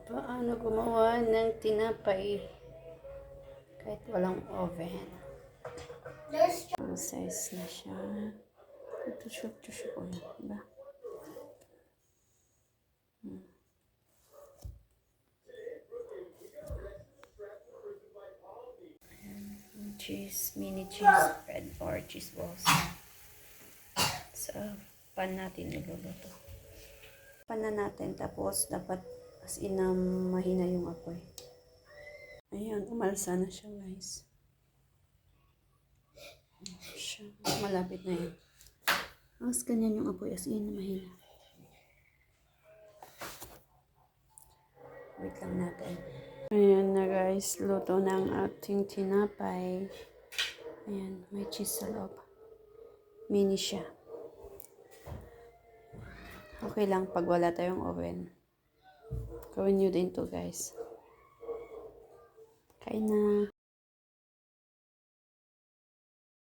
Paano gumawa ng tinapay kahit walang oven? Ang size na siya. Tusok-tusok ko na, diba? Cheese, mini cheese spread or cheese balls. So, pan natin niluluto. Pan na natin, tapos dapat as in na mahina yung apoy. Ayan, umalsa na siya, guys. Malapit na yan. Mas ganyan yung apoy, as in mahina. Wait lang natin. Ayan na, guys, luto ng ating tinapay. Ayan, may cheese sa loob. Mini siya. Okay lang pag wala tayong oven. Gawin nyo din to, guys. Kain na.